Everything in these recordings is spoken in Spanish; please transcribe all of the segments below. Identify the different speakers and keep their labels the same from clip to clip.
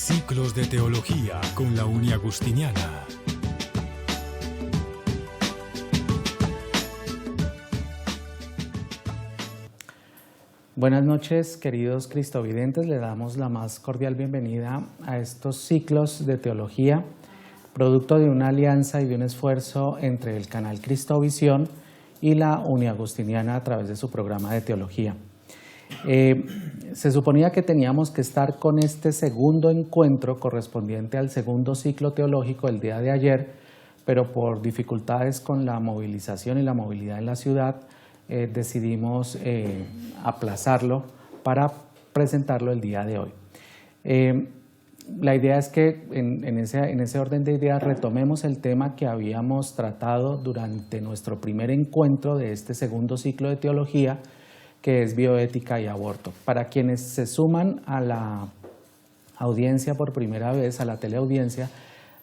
Speaker 1: Ciclos de Teología con la Uniagustiniana.
Speaker 2: Buenas noches, queridos cristovidentes. Le damos la más cordial bienvenida a estos ciclos de teología, producto de una alianza y de un esfuerzo entre el canal Cristovisión y la Uniagustiniana a través de su programa de teología. Se suponía que teníamos que estar con este segundo encuentro correspondiente al segundo ciclo teológico el día de ayer, pero por dificultades con la movilización y la movilidad en la ciudad, decidimos aplazarlo para presentarlo el día de hoy. La idea es que en ese orden de ideas retomemos el tema que habíamos tratado durante nuestro primer encuentro de este segundo ciclo de teología, que es bioética y aborto. Para quienes se suman a la audiencia por primera vez, a la teleaudiencia,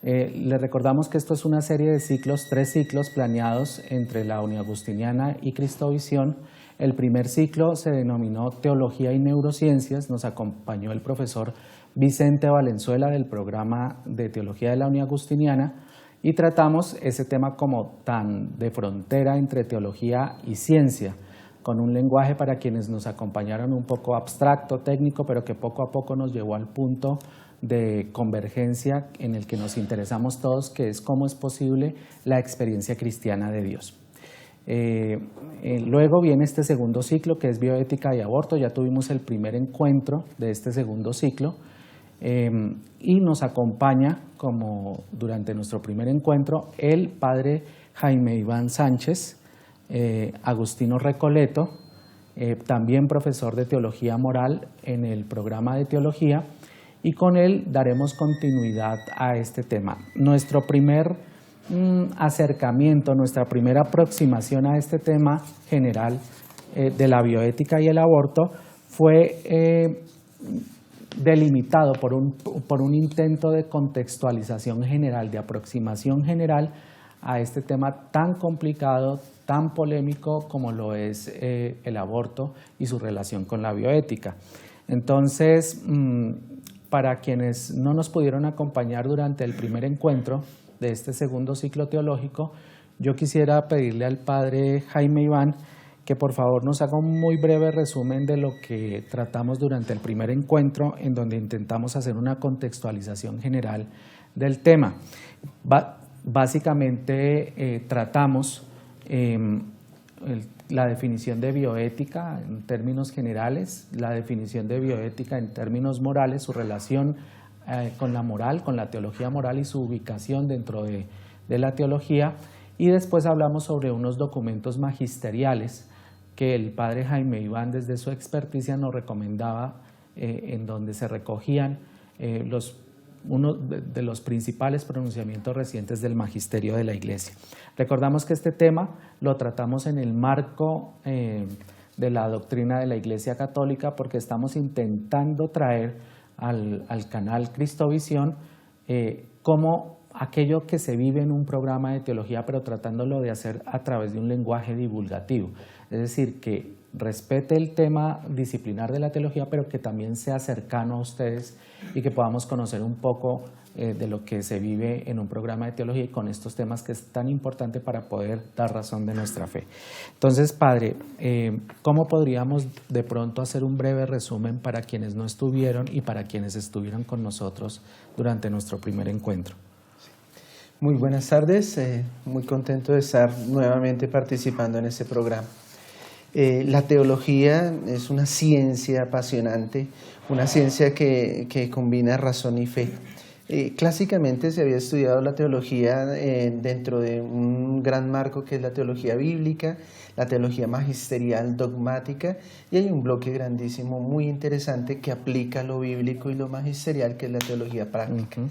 Speaker 2: les recordamos que esto es una serie de ciclos, 3 ciclos planeados entre la Uniagustiniana y Cristovisión. El primer ciclo se denominó Teología y Neurociencias. Nos acompañó el profesor Vicente Valenzuela del programa de Teología de la Uniagustiniana y tratamos ese tema como tan de frontera entre teología y ciencia, con un lenguaje para quienes nos acompañaron un poco abstracto, técnico, pero que poco a poco nos llevó al punto de convergencia en el que nos interesamos todos, que es cómo es posible la experiencia cristiana de Dios. Luego viene este segundo ciclo, que es bioética y aborto. Ya tuvimos el primer encuentro de este segundo ciclo y nos acompaña, como durante nuestro primer encuentro, el padre Jaime Iván Sánchez, Agustino Recoleto, también profesor de teología moral en el programa de teología, y con él daremos continuidad a este tema. Nuestro primer acercamiento, nuestra primera aproximación a este tema general de la bioética y el aborto fue delimitado por un intento de contextualización general, de aproximación general a este tema tan complicado, tan polémico como lo es el aborto y su relación con la bioética. Entonces, para quienes no nos pudieron acompañar durante el primer encuentro de este segundo ciclo teológico, yo quisiera pedirle al padre Jaime Iván que por favor nos haga un muy breve resumen de lo que tratamos durante el primer encuentro, en donde intentamos hacer una contextualización general del tema. Básicamente tratamos la definición de bioética en términos generales, la definición de bioética en términos morales, su relación con la moral, con la teología moral y su ubicación dentro de la teología, y después hablamos sobre unos documentos magisteriales que el padre Jaime Iván desde su experticia nos recomendaba, en donde se recogían uno de los principales pronunciamientos recientes del magisterio de la Iglesia. Recordamos que este tema lo tratamos en el marco de la doctrina de la Iglesia Católica, porque estamos intentando traer al canal Cristovisión como aquello que se vive en un programa de teología, pero tratándolo de hacer a través de un lenguaje divulgativo. Es decir, que respete el tema disciplinar de la teología, pero que también sea cercano a ustedes y que podamos conocer un poco de lo que se vive en un programa de teología y con estos temas que es tan importante para poder dar razón de nuestra fe. Entonces, padre, ¿cómo podríamos de pronto hacer un breve resumen para quienes no estuvieron y para quienes estuvieron con nosotros durante nuestro primer encuentro?
Speaker 3: Muy buenas tardes, muy contento de estar nuevamente participando en este programa. La teología es una ciencia apasionante, una ciencia que combina razón y fe. Clásicamente se había estudiado la teología dentro de un gran marco que es la teología bíblica, la teología magisterial dogmática, y hay un bloque grandísimo muy interesante que aplica lo bíblico y lo magisterial, que es la teología práctica.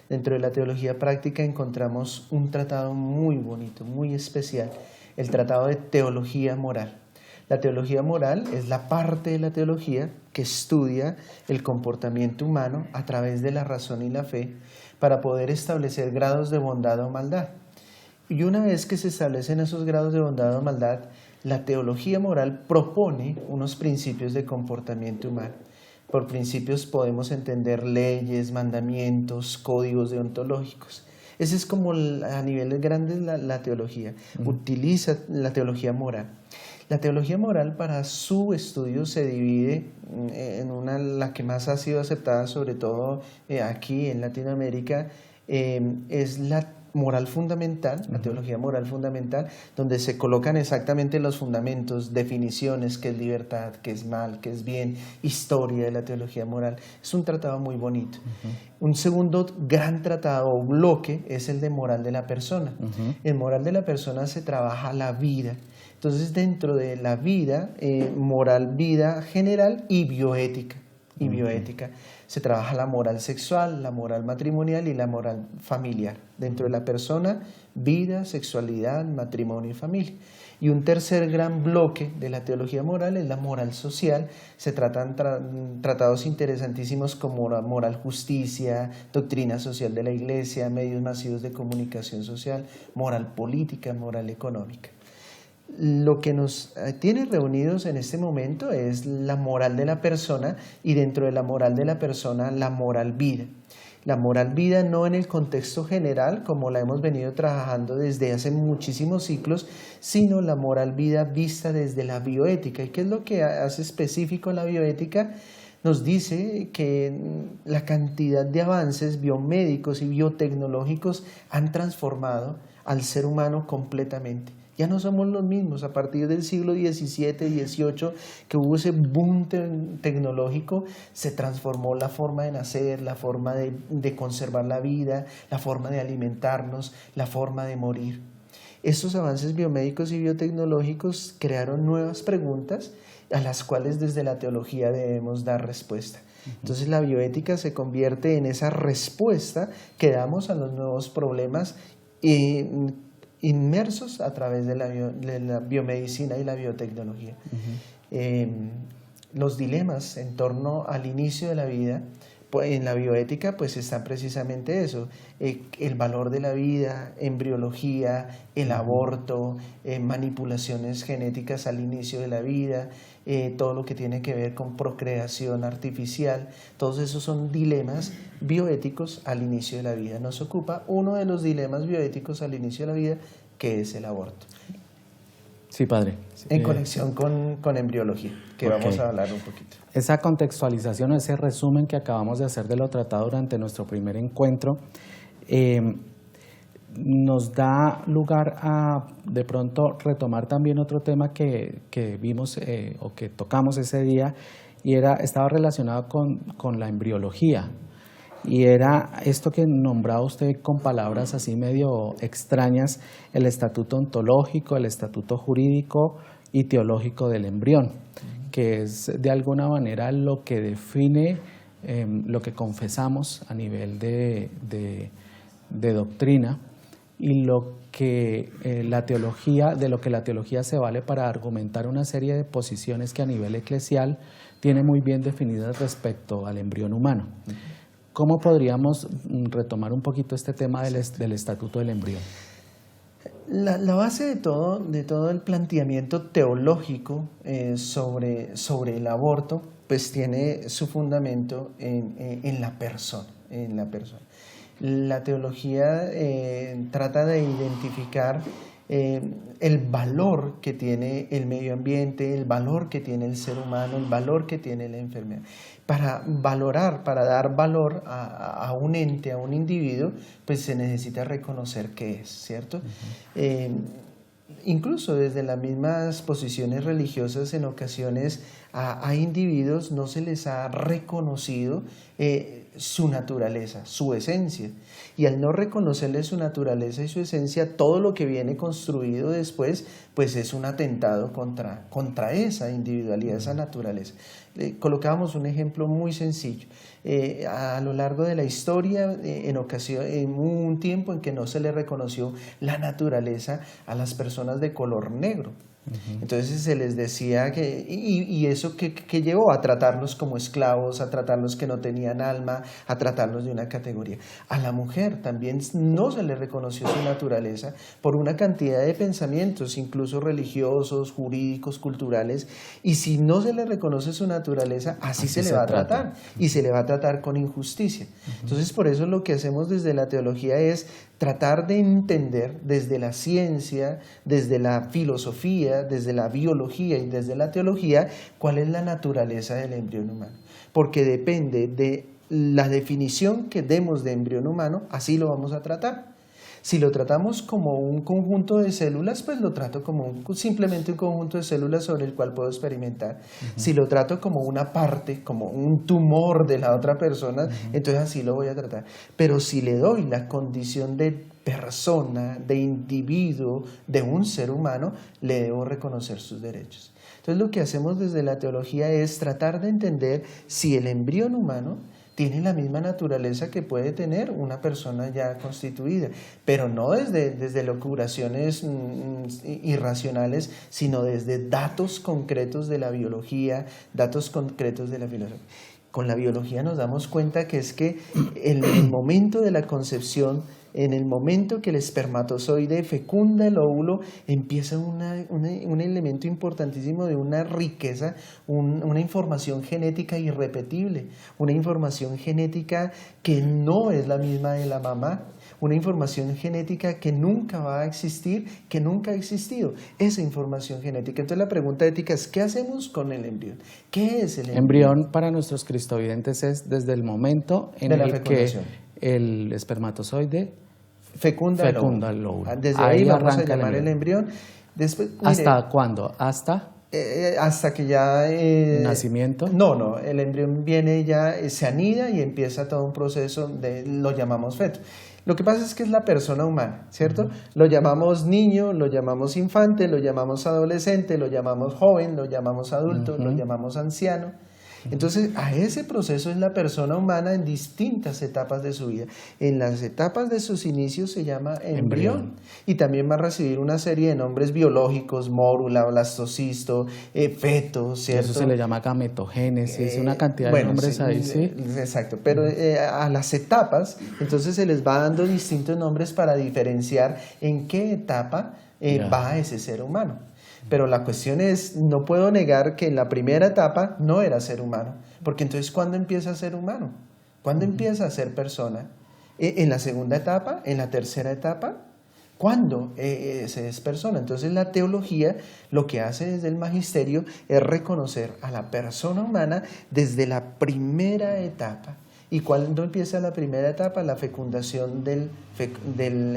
Speaker 3: Dentro de la teología práctica encontramos un tratado muy bonito, muy especial, el tratado de teología moral. La teología moral es la parte de la teología que estudia el comportamiento humano a través de la razón y la fe para poder establecer grados de bondad o maldad. Y una vez que se establecen esos grados de bondad o maldad, la teología moral propone unos principios de comportamiento humano. Por principios podemos entender leyes, mandamientos, códigos deontológicos. Ese es como a niveles grandes la teología. Utiliza la teología moral. La teología moral, para su estudio, se divide en la que más ha sido aceptada, sobre todo aquí en Latinoamérica, es la moral fundamental, la teología moral fundamental, donde se colocan exactamente los fundamentos, definiciones, qué es libertad, qué es mal, qué es bien, historia de la teología moral. Es un tratado muy bonito. Un segundo gran tratado o bloque es el de moral de la persona. En moral de la persona se trabaja la vida. Entonces, dentro de la vida, moral, vida general y bioética. Se trabaja la moral sexual, la moral matrimonial y la moral familiar. Dentro de la persona, vida, sexualidad, matrimonio y familia. Y un tercer gran bloque de la teología moral es la moral social. Se tratan tratados interesantísimos como la moral justicia, doctrina social de la iglesia, medios masivos de comunicación social, moral política, moral económica. Lo que nos tiene reunidos en este momento es la moral de la persona, y dentro de la moral de la persona, la moral vida. La moral vida no en el contexto general, como la hemos venido trabajando desde hace muchísimos ciclos, sino la moral vida vista desde la bioética. ¿Y qué es lo que hace específico la bioética? Nos dice que la cantidad de avances biomédicos y biotecnológicos han transformado al ser humano completamente. Ya no somos los mismos. A partir del siglo XVII, XVIII, que hubo ese boom tecnológico, se transformó la forma de nacer, la forma de conservar la vida, la forma de alimentarnos, la forma de morir. Estos avances biomédicos y biotecnológicos crearon nuevas preguntas a las cuales desde la teología debemos dar respuesta. Entonces la bioética se convierte en esa respuesta que damos a los nuevos problemas inmersos a través de la biomedicina y la biotecnología. Los dilemas en torno al inicio de la vida, en la bioética, pues están precisamente eso, el valor de la vida, embriología, el aborto, manipulaciones genéticas al inicio de la vida, todo lo que tiene que ver con procreación artificial. Todos esos son dilemas bioéticos al inicio de la vida. Nos ocupa uno de los dilemas bioéticos al inicio de la vida, que es el aborto.
Speaker 2: Sí, padre.
Speaker 3: En conexión con embriología, que vamos a hablar un poquito.
Speaker 2: Esa contextualización, ese resumen que acabamos de hacer de lo tratado durante nuestro primer encuentro, nos da lugar a de pronto retomar también otro tema que vimos o que tocamos ese día, y estaba relacionado con la embriología. Y era esto que nombraba usted con palabras así medio extrañas, el estatuto ontológico, el estatuto jurídico y teológico del embrión, que es de alguna manera lo que define lo que confesamos a nivel de doctrina, y lo que la teología se vale para argumentar una serie de posiciones que a nivel eclesial tiene muy bien definidas respecto al embrión humano. ¿Cómo podríamos retomar un poquito este tema del estatuto del embrión?
Speaker 3: La base de todo el planteamiento teológico sobre el aborto, pues tiene su fundamento en la persona. La teología trata de identificar el valor que tiene el medio ambiente, el valor que tiene el ser humano, el valor que tiene la enfermedad. Para dar valor a un ente, a un individuo, pues se necesita reconocer qué es, ¿cierto? Incluso desde las mismas posiciones religiosas, en ocasiones a individuos no se les ha reconocido su naturaleza, su esencia. Y al no reconocerle su naturaleza y su esencia, todo lo que viene construido después, pues es un atentado contra esa individualidad, esa naturaleza. Colocábamos un ejemplo muy sencillo. A lo largo de la historia, en un tiempo en que no se le reconoció la naturaleza a las personas de color negro. Entonces se les decía que, y eso que llevó a tratarlos como esclavos, a tratarlos que no tenían alma, a tratarlos de una categoría. A la mujer también no se le reconoció su naturaleza por una cantidad de pensamientos, incluso religiosos, jurídicos, culturales, y si no se le reconoce su naturaleza, así se le va a tratar, y se le va a tratar con injusticia. Entonces por eso lo que hacemos desde la teología es tratar de entender desde la ciencia, desde la filosofía, desde la biología y desde la teología, cuál es la naturaleza del embrión humano. Porque depende de la definición que demos de embrión humano, así lo vamos a tratar. Si lo tratamos como un conjunto de células, pues lo trato como simplemente un conjunto de células sobre el cual puedo experimentar. Si lo trato como una parte, como un tumor de la otra persona, entonces así lo voy a tratar. Pero si le doy la condición de persona, de individuo, de un ser humano, le debo reconocer sus derechos. Entonces lo que hacemos desde la teología es tratar de entender si el embrión humano tiene la misma naturaleza que puede tener una persona ya constituida, pero no desde locuraciones irracionales, sino desde datos concretos de la biología, datos concretos de la filosofía. Con la biología nos damos cuenta que es que en el momento de la concepción, en el momento que el espermatozoide fecunda el óvulo, empieza un elemento importantísimo de una riqueza, una información genética irrepetible, una información genética que no es la misma de la mamá, una información genética que nunca va a existir, que nunca ha existido, esa información genética. Entonces la pregunta ética es, ¿qué hacemos con el embrión? ¿Qué es el embrión?
Speaker 2: Embrión para nuestros cristovidentes es desde el momento en el que el espermatozoide fecunda el óvulo.
Speaker 3: Desde ahí vamos a llamar el embrión. Después,
Speaker 2: ¿hasta cuándo?
Speaker 3: Hasta que ya...
Speaker 2: ¿Nacimiento?
Speaker 3: No, el embrión viene ya, se anida y empieza todo un proceso lo llamamos feto. Lo que pasa es que es la persona humana, ¿cierto? Lo llamamos niño, lo llamamos infante, lo llamamos adolescente, lo llamamos joven, lo llamamos adulto, lo llamamos anciano. Entonces, a ese proceso es la persona humana en distintas etapas de su vida. En las etapas de sus inicios se llama embrión. Y también va a recibir una serie de nombres biológicos, mórula, blastocisto, feto, ¿cierto?
Speaker 2: Eso se le llama gametogénesis, una cantidad de nombres ahí, ¿sí?
Speaker 3: Exacto, pero a las etapas, entonces se les va dando distintos nombres para diferenciar en qué etapa va ese ser humano. Pero la cuestión es, no puedo negar que en la primera etapa no era ser humano, porque entonces ¿cuándo empieza a ser humano? ¿Cuándo empieza a ser persona? ¿En la segunda etapa? ¿En la tercera etapa? ¿Cuándo se es persona? Entonces la teología lo que hace desde el magisterio es reconocer a la persona humana desde la primera etapa. ¿Y cuándo empieza la primera etapa? La fecundación del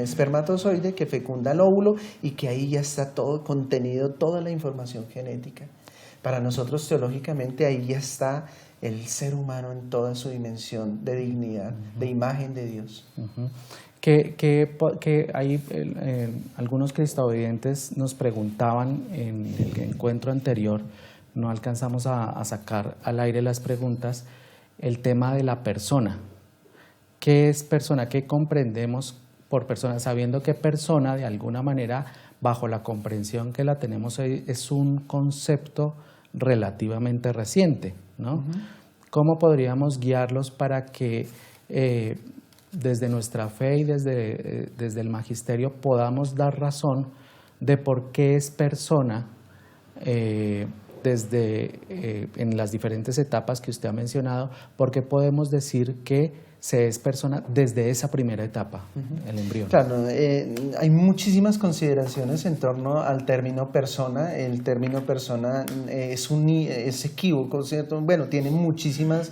Speaker 3: espermatozoide que fecunda el óvulo y que ahí ya está todo contenido, toda la información genética. Para nosotros teológicamente ahí ya está el ser humano en toda su dimensión de dignidad, de imagen de Dios.
Speaker 2: Que ahí algunos cristovidentes nos preguntaban en el encuentro anterior, no alcanzamos a sacar al aire las preguntas, el tema de la persona. ¿Qué es persona? ¿Qué comprendemos por persona? Sabiendo que persona, de alguna manera, bajo la comprensión que la tenemos hoy, es un concepto relativamente reciente, ¿no? ¿Cómo podríamos guiarlos para que desde nuestra fe y desde el magisterio podamos dar razón de por qué es persona en las diferentes etapas que usted ha mencionado, porque podemos decir que se es persona desde esa primera etapa, el embrión?
Speaker 3: Claro, hay muchísimas consideraciones en torno al término persona. El término persona es equívoco, ¿cierto? Bueno, tiene muchísimas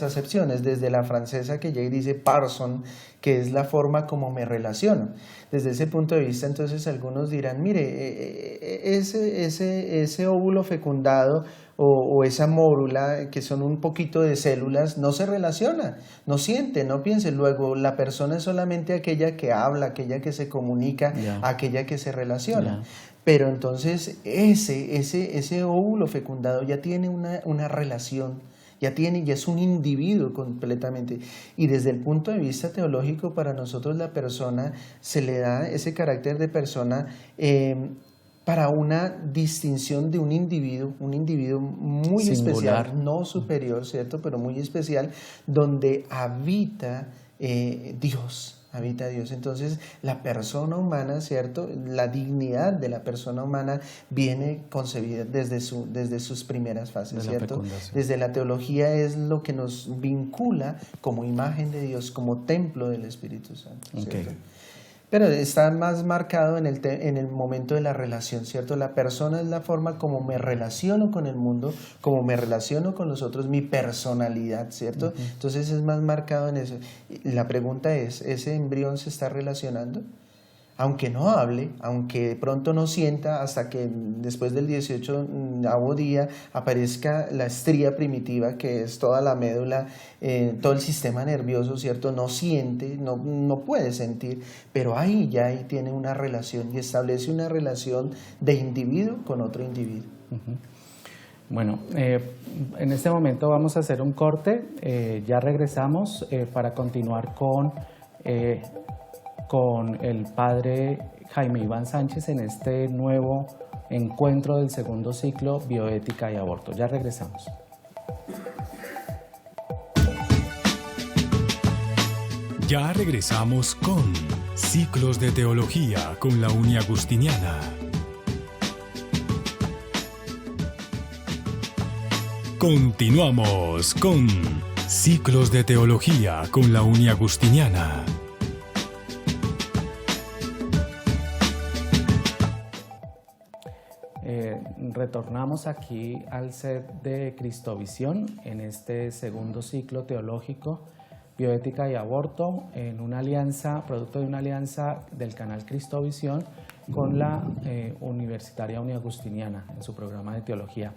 Speaker 3: acepciones, desde la francesa que ya dice parson, que es la forma como me relaciono. Desde ese punto de vista, entonces algunos dirán, mire, ese óvulo fecundado o esa mórula, que son un poquito de células, no se relaciona, no siente, no piensa. Luego, la persona es solamente aquella que habla, aquella que se comunica, aquella que se relaciona. Pero entonces ese óvulo fecundado ya tiene una relación, ya es un individuo completamente. Y desde el punto de vista teológico, para nosotros la persona se le da ese carácter de persona para una distinción de un individuo muy
Speaker 2: Singular.
Speaker 3: especial, no superior, ¿cierto? Pero muy especial, donde habita Dios. Habita Dios. Entonces, la persona humana, ¿cierto? La dignidad de la persona humana viene concebida desde sus primeras fases, ¿cierto? Desde la teología es lo que nos vincula como imagen de Dios, como templo del Espíritu Santo, ¿cierto?
Speaker 2: Okay.
Speaker 3: Pero está más marcado en el momento de la relación, ¿cierto? La persona es la forma como me relaciono con el mundo, como me relaciono con los otros, mi personalidad, ¿cierto? Entonces es más marcado en eso. La pregunta es, ¿ese embrión se está relacionando? Aunque no hable, aunque de pronto no sienta, hasta que después del 18º día aparezca la estría primitiva, que es toda la médula, todo el sistema nervioso, ¿cierto? No siente, no puede sentir, pero ahí tiene una relación y establece una relación de individuo con otro individuo.
Speaker 2: Bueno, en este momento vamos a hacer un corte, ya regresamos para continuar con el padre Jaime Iván Sánchez en este nuevo encuentro del segundo ciclo Bioética y Aborto. Ya regresamos.
Speaker 1: Ya regresamos con Ciclos de Teología con la Uniagustiniana. Continuamos con Ciclos de Teología con la Uniagustiniana.
Speaker 2: Retornamos aquí al set de Cristovisión en este segundo ciclo teológico, Bioética y Aborto, en una alianza, producto de una alianza del canal Cristovisión con la Universitaria Uniagustiniana en su programa de teología.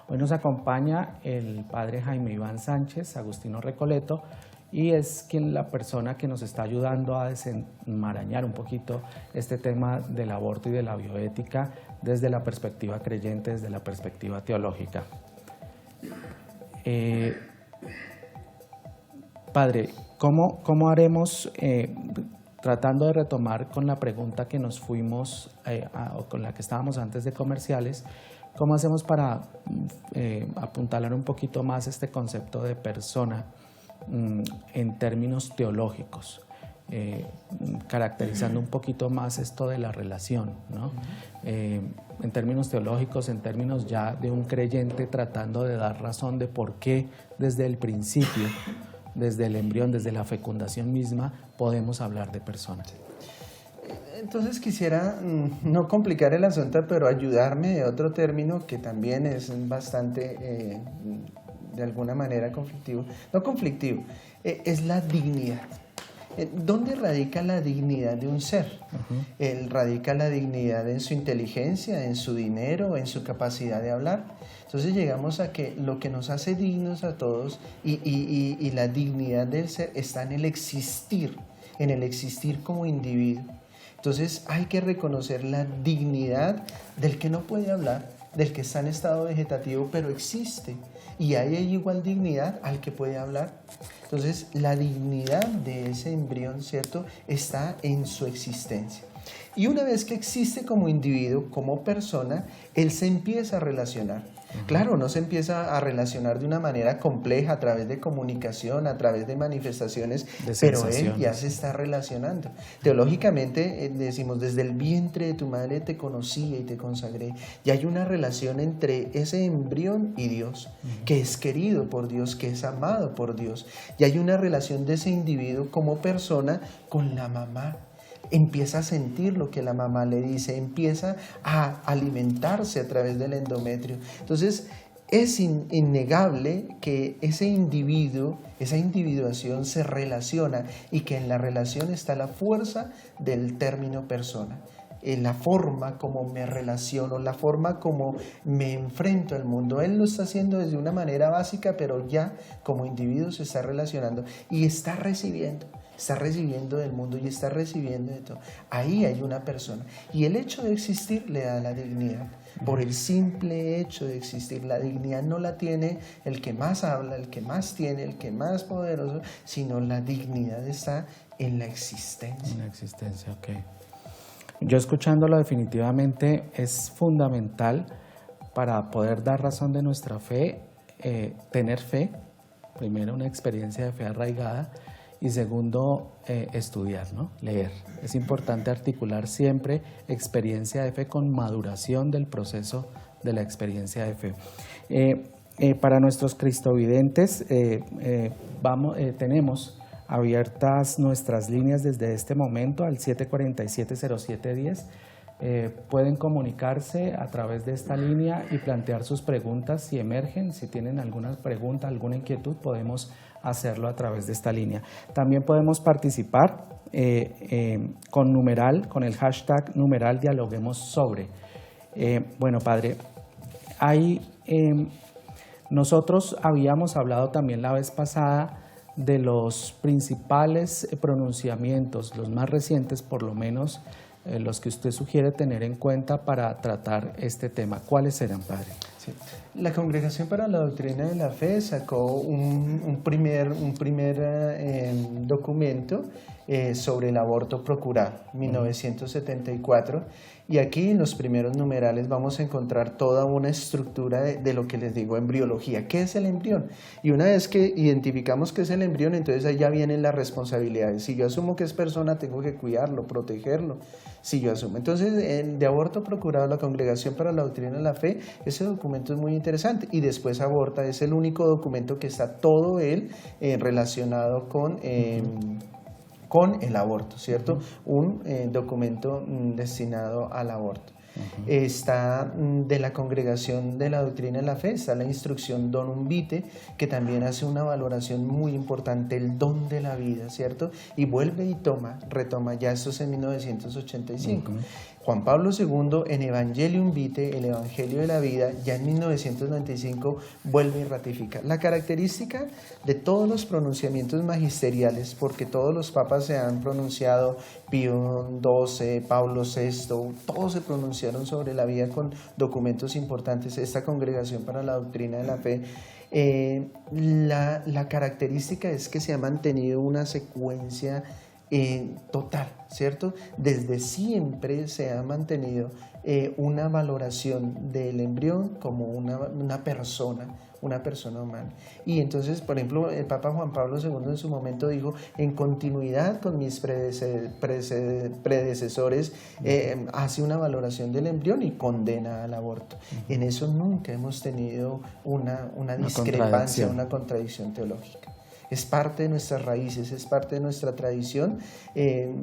Speaker 2: Hoy nos acompaña el padre Jaime Iván Sánchez, agustino Recoleto, y es la persona que nos está ayudando a desenmarañar un poquito este tema del aborto y de la bioética desde la perspectiva creyente, desde la perspectiva teológica. Padre, ¿cómo haremos, tratando de retomar con la pregunta que nos fuimos, o con la que estábamos antes de comerciales, cómo hacemos para apuntalar un poquito más este concepto de persona en términos teológicos, caracterizando un poquito más esto de la relación, ¿no? En términos teológicos, en términos ya de un creyente tratando de dar razón de por qué desde el principio, desde el embrión, desde la fecundación misma, podemos hablar de persona.
Speaker 3: Entonces quisiera no complicar el asunto, pero ayudarme de otro término que también es bastante, de alguna manera conflictivo. No conflictivo, es la dignidad. ¿Dónde radica la dignidad de un ser? Radica la dignidad en su inteligencia, en su dinero, en su capacidad de hablar. Entonces llegamos a que lo que nos hace dignos a todos y la dignidad del ser está en el existir como individuo. Entonces hay que reconocer la dignidad del que no puede hablar, del que está en estado vegetativo pero existe, y hay igual dignidad al que puede hablar. Entonces la dignidad de ese embrión, ¿cierto?, está en su existencia. Y una vez que existe como individuo, como persona, él se empieza a relacionar. Claro, no se empieza a relacionar de una manera compleja a través de comunicación, a través de manifestaciones, pero él ya se está relacionando. Teológicamente decimos, desde el vientre de tu madre te conocí y te consagré. Y hay una relación entre ese embrión y Dios, que es querido por Dios, que es amado por Dios. Y hay una relación de ese individuo como persona con la mamá. Empieza a sentir lo que la mamá le dice, empieza a alimentarse a través del endometrio. Entonces es innegable que ese individuo, esa individuación se relaciona, y que en la relación está la fuerza del término persona. En la forma como me relaciono, la forma como me enfrento al mundo. Él lo está haciendo desde una manera básica, pero ya como individuo se está relacionando y está recibiendo del mundo y está recibiendo de todo. Ahí hay una persona, y el hecho de existir le da la dignidad. Por el simple hecho de existir, la dignidad no la tiene el que más habla, el que más tiene, el que más poderoso, sino la dignidad está en la existencia.
Speaker 2: En la existencia, ok. Yo escuchándolo definitivamente es fundamental para poder dar razón de nuestra fe, tener fe, primero una experiencia de fe arraigada y segundo estudiar, ¿no? Leer. Es importante articular siempre experiencia de fe con maduración del proceso de la experiencia de fe. Para nuestros cristovidentes tenemos abiertas nuestras líneas desde este momento al 747-0710. Pueden comunicarse a través de esta línea y plantear sus preguntas si emergen. Si tienen alguna pregunta, alguna inquietud, podemos hacerlo a través de esta línea. También podemos participar con el hashtag numeral dialoguemos sobre. Bueno, Padre, nosotros habíamos hablado también la vez pasada de los principales pronunciamientos, los más recientes por lo menos, los que usted sugiere tener en cuenta para tratar este tema. ¿Cuáles serán, Padre?
Speaker 3: Sí. La Congregación para la Doctrina de la Fe sacó un primer documento sobre el aborto procurado, 1974, y aquí en los primeros numerales vamos a encontrar toda una estructura de lo que les digo, embriología. ¿Qué es el embrión? Y una vez que identificamos qué es el embrión, entonces ahí ya vienen las responsabilidades. Si yo asumo que es persona, tengo que cuidarlo, protegerlo. Si yo asumo. Entonces, de aborto procurado, la Congregación para la Doctrina de la Fe, ese documento es muy interesante. Y después aborta, es el único documento que está todo él relacionado con el aborto, ¿cierto? Un documento destinado al aborto. Está de la Congregación de la Doctrina de la Fe, está la instrucción Donum Vitae, que también hace una valoración muy importante, el don de la vida, ¿cierto? Y vuelve y retoma, ya esto es en 1985. Juan Pablo II en Evangelium Vitae, el Evangelio de la Vida, ya en 1995 vuelve y ratifica. La característica de todos los pronunciamientos magisteriales, porque todos los papas se han pronunciado, Pío XII, Pablo VI, todos se pronunciaron sobre la vida con documentos importantes. Esta Congregación para la Doctrina de la Fe, la característica es que se ha mantenido una secuencia total, ¿cierto? Desde siempre se ha mantenido una valoración del embrión como una persona humana. Y entonces, por ejemplo, el Papa Juan Pablo II en su momento dijo, en continuidad con mis predecesores, hace una valoración del embrión y condena al aborto. En eso nunca hemos tenido una discrepancia, una contradicción teológica. Es parte de nuestras raíces, es parte de nuestra tradición,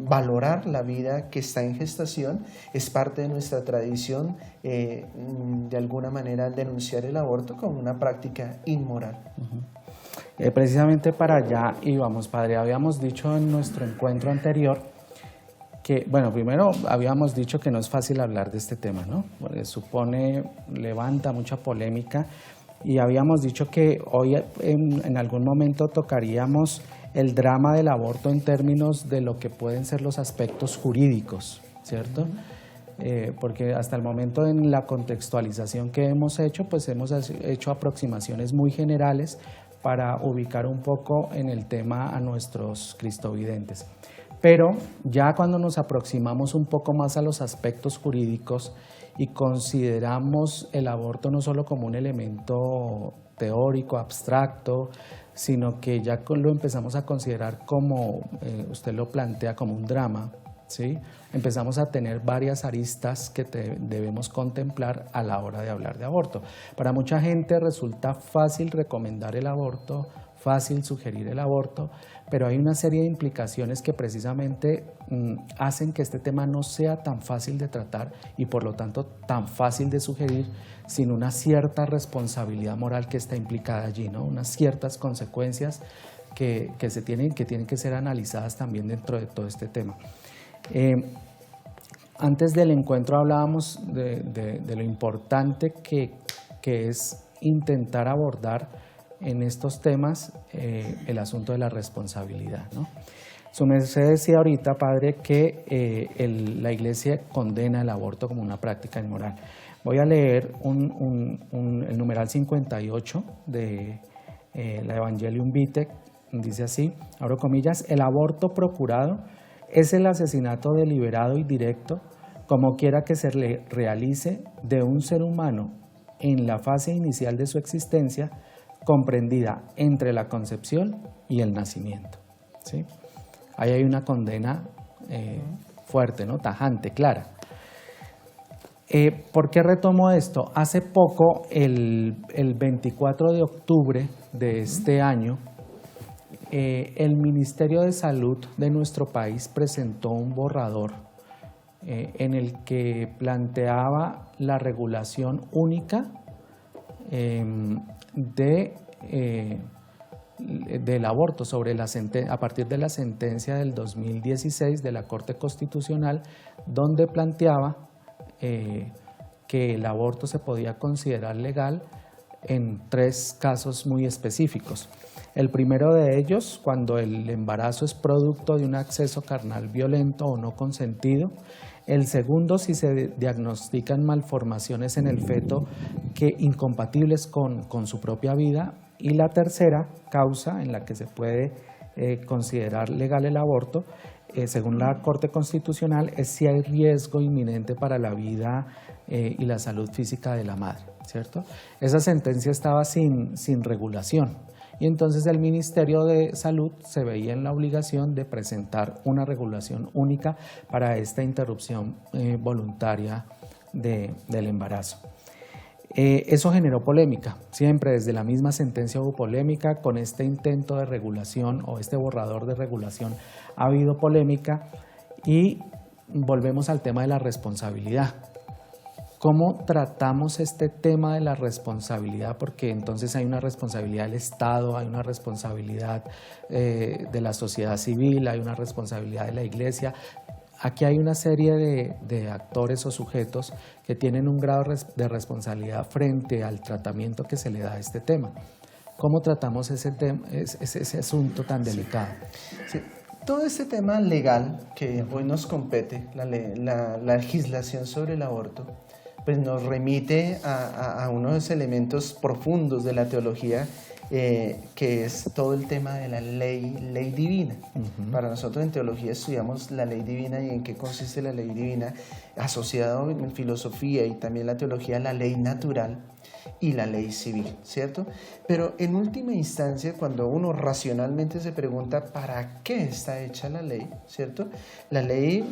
Speaker 3: valorar la vida que está en gestación, es parte de nuestra tradición, de alguna manera, denunciar el aborto como una práctica inmoral.
Speaker 2: Precisamente para allá íbamos, Padre. Habíamos dicho en nuestro encuentro anterior que, bueno, primero habíamos dicho que no es fácil hablar de este tema, ¿no? Porque levanta mucha polémica. Y habíamos dicho que hoy en algún momento tocaríamos el drama del aborto en términos de lo que pueden ser los aspectos jurídicos, ¿cierto? Porque hasta el momento en la contextualización que hemos hecho, pues hemos hecho aproximaciones muy generales para ubicar un poco en el tema a nuestros cristovidentes. Pero ya cuando nos aproximamos un poco más a los aspectos jurídicos y consideramos el aborto no solo como un elemento teórico, abstracto, sino que ya lo empezamos a considerar como, usted lo plantea, como un drama, ¿sí? Empezamos a tener varias aristas que debemos contemplar a la hora de hablar de aborto. Para mucha gente resulta fácil recomendar el aborto, fácil sugerir el aborto, pero hay una serie de implicaciones que precisamente hacen que este tema no sea tan fácil de tratar y por lo tanto tan fácil de sugerir sin una cierta responsabilidad moral que está implicada allí, ¿no? Unas ciertas consecuencias que tienen que ser analizadas también dentro de todo este tema. Antes del encuentro hablábamos de lo importante que es intentar abordar en estos temas el asunto de la responsabilidad, ¿no? Su merced decía ahorita, Padre, que la Iglesia condena el aborto como una práctica inmoral. Voy a leer el numeral 58 de la Evangelium Vitae, dice así, abro comillas, el aborto procurado es el asesinato deliberado y directo como quiera que se le realice de un ser humano en la fase inicial de su existencia, comprendida entre la concepción y el nacimiento. ¿Sí? Ahí hay una condena fuerte, ¿no? Tajante, clara. ¿Por qué retomo esto? Hace poco, el 24 de octubre de este año, el Ministerio de Salud de nuestro país presentó un borrador en el que planteaba la regulación única del aborto a partir de la sentencia del 2016 de la Corte Constitucional, donde planteaba que el aborto se podía considerar legal en 3 casos muy específicos. El primero de ellos, cuando el embarazo es producto de un acceso carnal violento o no consentido. El segundo, si se diagnostican malformaciones en el feto incompatibles con su propia vida. Y la tercera causa en la que se puede considerar legal el aborto, según la Corte Constitucional, es si hay riesgo inminente para la vida y la salud física de la madre, ¿cierto? Esa sentencia estaba sin regulación. Y entonces el Ministerio de Salud se veía en la obligación de presentar una regulación única para esta interrupción voluntaria del embarazo. Eso generó polémica, siempre desde la misma sentencia hubo polémica, con este intento de regulación o este borrador de regulación ha habido polémica y volvemos al tema de la responsabilidad. ¿Cómo tratamos este tema de la responsabilidad? Porque entonces hay una responsabilidad del Estado, hay una responsabilidad de la sociedad civil, hay una responsabilidad de la Iglesia. Aquí hay una serie de actores o sujetos que tienen un grado de responsabilidad frente al tratamiento que se le da a este tema. ¿Cómo tratamos ese asunto tan delicado?
Speaker 3: Sí. Todo este tema legal que hoy nos compete, la legislación sobre el aborto, pues nos remite a uno de los elementos profundos de la teología, que es todo el tema de la ley divina. Para nosotros en teología estudiamos la ley divina y en qué consiste la ley divina, asociado en filosofía y también la teología, la ley natural y la ley civil, ¿cierto? Pero en última instancia, cuando uno racionalmente se pregunta ¿para qué está hecha la ley?, ¿cierto? La ley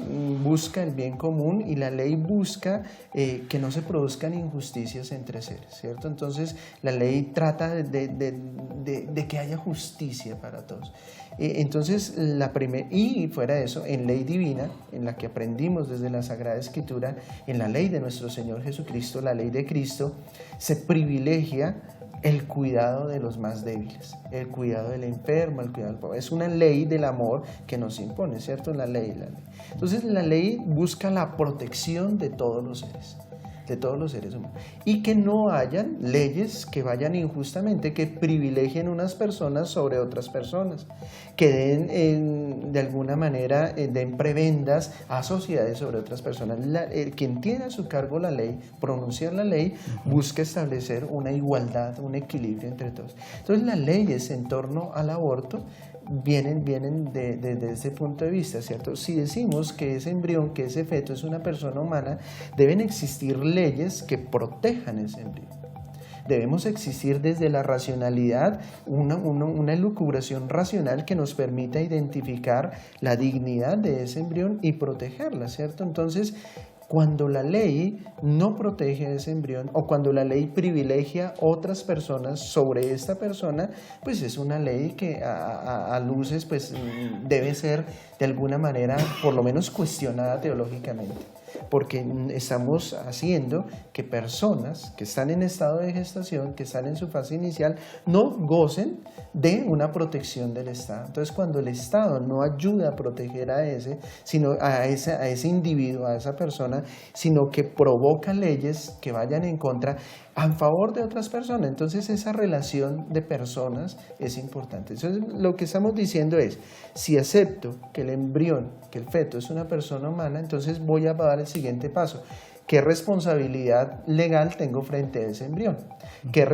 Speaker 3: busca el bien común y la ley busca que no se produzcan injusticias entre seres, ¿cierto? Entonces la ley trata de que haya justicia para todos. Entonces, y fuera de eso, en ley divina, en la que aprendimos desde la Sagrada Escritura, en la ley de nuestro Señor Jesucristo, la ley de Cristo, se privilegia el cuidado de los más débiles, el cuidado del enfermo, el cuidado del pobre. Es una ley del amor que nos impone, ¿cierto? La ley. Entonces, la ley busca la protección de todos los seres humanos, y que no hayan leyes que vayan injustamente, que privilegien unas personas sobre otras personas, que den de alguna manera den prebendas a sociedades sobre otras personas. Quien tiene a su cargo la ley, pronunciar la ley, busca establecer una igualdad, un equilibrio entre todos. Entonces las leyes en torno al aborto vienen desde ese punto de vista, ¿cierto? Si decimos que ese embrión, que ese feto es una persona humana, deben existir leyes que protejan ese embrión. Debemos existir desde la racionalidad, una elucubración racional que nos permita identificar la dignidad de ese embrión y protegerla, ¿cierto? Entonces, cuando la ley no protege a ese embrión o cuando la ley privilegia otras personas sobre esta persona, pues es una ley que a luces pues debe ser de alguna manera por lo menos cuestionada teológicamente, porque estamos haciendo que personas que están en estado de gestación, que están en su fase inicial, no gocen de una protección del Estado. Entonces, cuando el Estado no ayuda a proteger a ese individuo, a esa persona, sino que provoca leyes que vayan en contra, a favor de otras personas, entonces esa relación de personas es importante. Entonces, lo que estamos diciendo es, si acepto que el embrión, que el feto es una persona humana, entonces voy a dar el siguiente paso. ¿Qué responsabilidad legal tengo frente a ese embrión? ¿Qué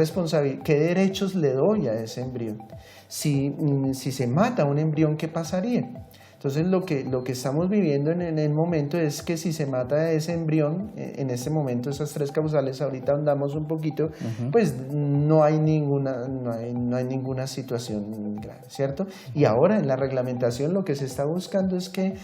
Speaker 3: derechos le doy a ese embrión? Si se mata un embrión, ¿qué pasaría? Entonces lo que estamos viviendo en el momento es que si se mata ese embrión, en este momento esas 3 causales, ahorita andamos un poquito, pues no hay ninguna situación grave, ¿cierto? Y ahora en la reglamentación lo que se está buscando es que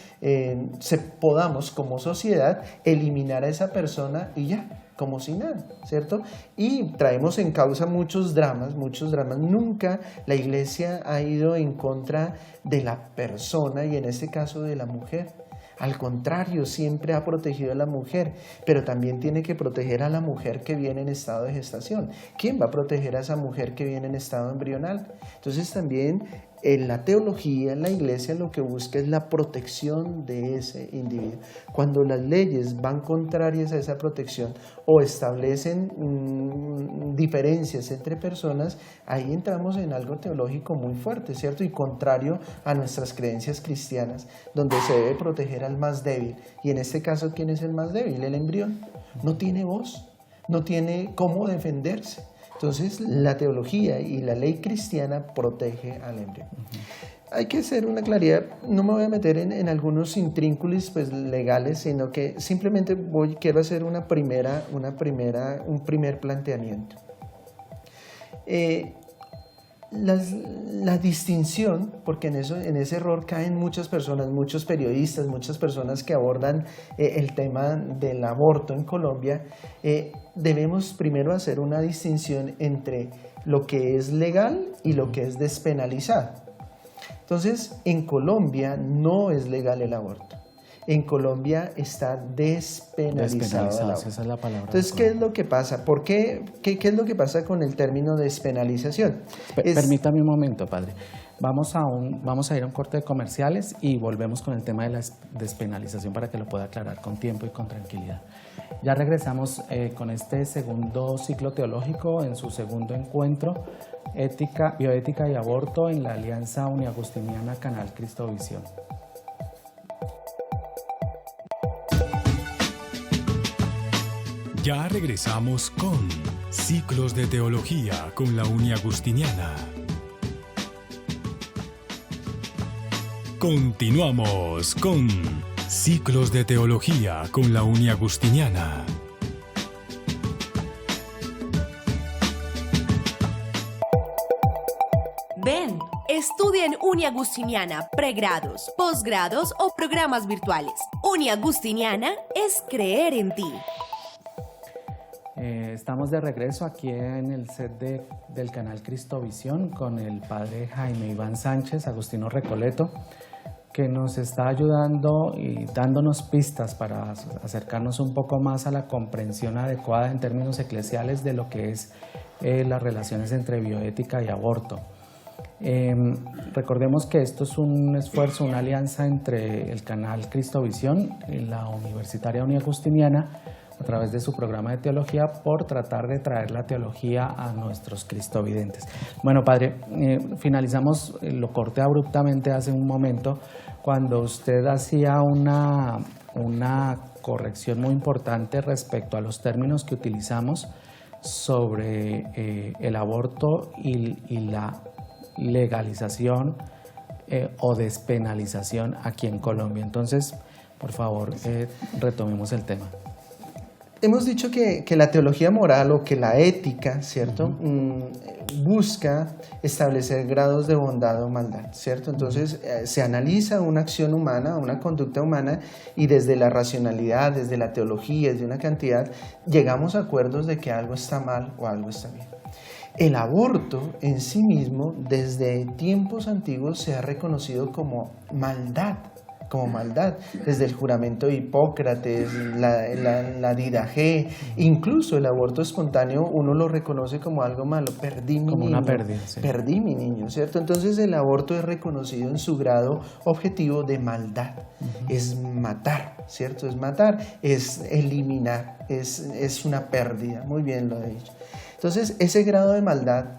Speaker 3: podamos como sociedad eliminar a esa persona y ya, como si nada, ¿cierto? Y traemos en causa muchos dramas. Nunca la Iglesia ha ido en contra de la persona y en este caso de la mujer. Al contrario, siempre ha protegido a la mujer, pero también tiene que proteger a la mujer que viene en estado de gestación. ¿Quién va a proteger a esa mujer que viene en estado embrional? Entonces también en la teología, en la Iglesia, lo que busca es la protección de ese individuo. Cuando las leyes van contrarias a esa protección o establecen diferencias entre personas, ahí entramos en algo teológico muy fuerte, ¿cierto? Y contrario a nuestras creencias cristianas, donde se debe proteger al más débil. Y en este caso, ¿quién es el más débil? El embrión. No tiene voz, no tiene cómo defenderse. Entonces, la teología y la ley cristiana protege al embrión. Hay que hacer una claridad, no me voy a meter en algunos intrínculos pues, legales, sino que simplemente quiero hacer un primer planteamiento. La distinción, porque en ese error caen muchas personas, muchos periodistas, muchas personas que abordan el tema del aborto en Colombia, debemos primero hacer una distinción entre lo que es legal y lo que es despenalizado. Entonces, en Colombia no es legal el aborto. En Colombia está despenalizado el aborto.
Speaker 2: Esa es la palabra.
Speaker 3: Entonces, ¿qué es lo que pasa? ¿Qué es lo que pasa con el término despenalización?
Speaker 2: Permítame un momento, padre. Vamos a ir a un corte de comerciales y volvemos con el tema de la despenalización para que lo pueda aclarar con tiempo y con tranquilidad. Ya regresamos con este segundo ciclo teológico en su segundo encuentro, bioética y aborto en la Alianza Uniagustiniana Canal Cristovisión.
Speaker 1: Ya regresamos con Ciclos de Teología con la Uniagustiniana. Continuamos con Ciclos de Teología con la Uniagustiniana.
Speaker 4: Ven, estudia en Uniagustiniana, pregrados, posgrados o programas virtuales. Uniagustiniana es creer en ti.
Speaker 2: Estamos de regreso aquí en el set del canal Cristovisión con el padre Jaime Iván Sánchez, Agustino Recoleto, que nos está ayudando y dándonos pistas para acercarnos un poco más a la comprensión adecuada en términos eclesiales de lo que es las relaciones entre bioética y aborto. Recordemos que esto es un esfuerzo, una alianza entre el canal Cristovisión y la Universitaria Uniagustiniana a través de su programa de teología por tratar de traer la teología a nuestros cristovidentes. Bueno, padre, finalizamos, lo corté abruptamente hace un momento cuando usted hacía una corrección muy importante respecto a los términos que utilizamos sobre el aborto y la legalización o despenalización aquí en Colombia. Entonces, por favor, retomemos el tema.
Speaker 3: Hemos dicho que la teología moral o que la ética, ¿cierto? Busca establecer grados de bondad o maldad, ¿cierto? Entonces se analiza una acción humana, una conducta humana y desde la racionalidad, desde la teología, desde una cantidad, llegamos a acuerdos de que algo está mal o algo está bien. El aborto en sí mismo, desde tiempos antiguos, se ha reconocido como maldad, desde el juramento de Hipócrates, la Didaje, incluso el aborto espontáneo uno lo reconoce como algo malo, perdí mi niño, ¿cierto? Entonces el aborto es reconocido en su grado objetivo de maldad, es matar, ¿cierto? Es matar, es eliminar, es una pérdida, muy bien lo he dicho. Entonces ese grado de maldad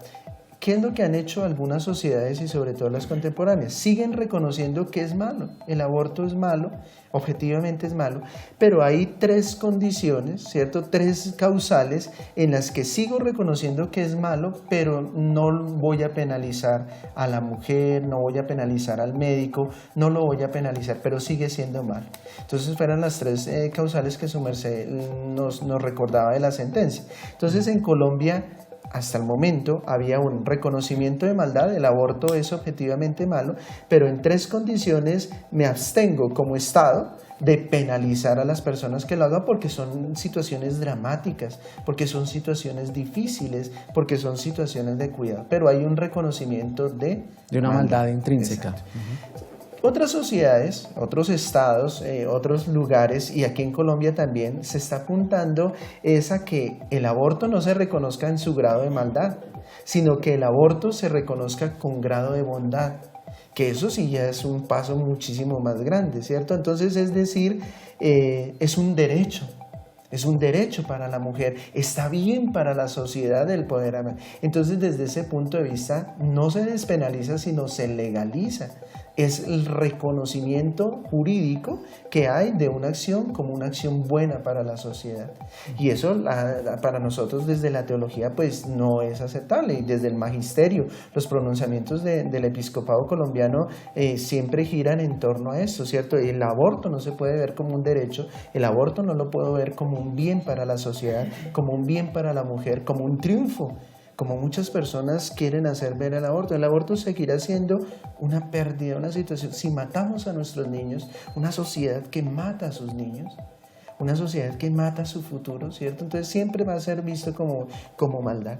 Speaker 3: ¿qué es lo que han hecho algunas sociedades y sobre todo las contemporáneas? Siguen reconociendo que es malo, el aborto es malo, objetivamente es malo, pero hay 3 condiciones, ¿cierto? 3 causales en las que sigo reconociendo que es malo, pero no voy a penalizar a la mujer, no voy a penalizar al médico, no lo voy a penalizar, pero sigue siendo malo. Entonces fueron las 3 causales que su merced nos recordaba de la sentencia. Entonces en Colombia, hasta el momento, había un reconocimiento de maldad, el aborto es objetivamente malo, pero en 3 condiciones me abstengo como Estado de penalizar a las personas que lo hagan porque son situaciones dramáticas, porque son situaciones difíciles, porque son situaciones de cuidado, pero hay un reconocimiento de
Speaker 2: una maldad intrínseca.
Speaker 3: Otras sociedades, otros estados, otros lugares y aquí en Colombia también se está apuntando es a que el aborto no se reconozca en su grado de maldad, sino que el aborto se reconozca con grado de bondad, que eso sí ya es un paso muchísimo más grande, ¿cierto? Entonces es decir, es un derecho. Es un derecho para la mujer, está bien para la sociedad el poder amar. Entonces desde ese punto de vista no se despenaliza sino se legaliza. Es el reconocimiento jurídico que hay de una acción como una acción buena para la sociedad. Y eso para nosotros desde la teología pues no es aceptable. Y desde el magisterio, los pronunciamientos del episcopado colombiano siempre giran en torno a esto, ¿cierto? El aborto no se puede ver como un derecho, el aborto no lo puedo ver como un bien para la sociedad, como un bien para la mujer, como un triunfo. Como muchas personas quieren hacer ver el aborto seguirá siendo una pérdida, una situación. Si matamos a nuestros niños, una sociedad que mata a sus niños, una sociedad que mata su futuro, ¿cierto? Entonces siempre va a ser visto como maldad.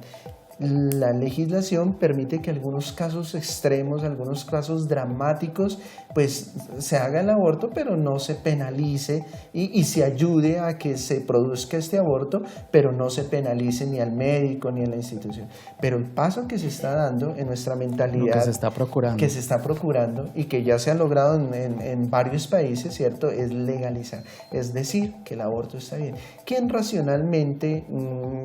Speaker 3: La legislación permite que algunos casos extremos, algunos casos dramáticos, pues se haga el aborto, pero no se penalice y se ayude a que se produzca este aborto, pero no se penalice ni al médico ni a la institución. Pero el paso que se está dando en nuestra mentalidad,
Speaker 2: lo que se está procurando
Speaker 3: y que ya se ha logrado en varios países, ¿cierto? Es legalizar, es decir, que el aborto está bien. ¿Quién racionalmente,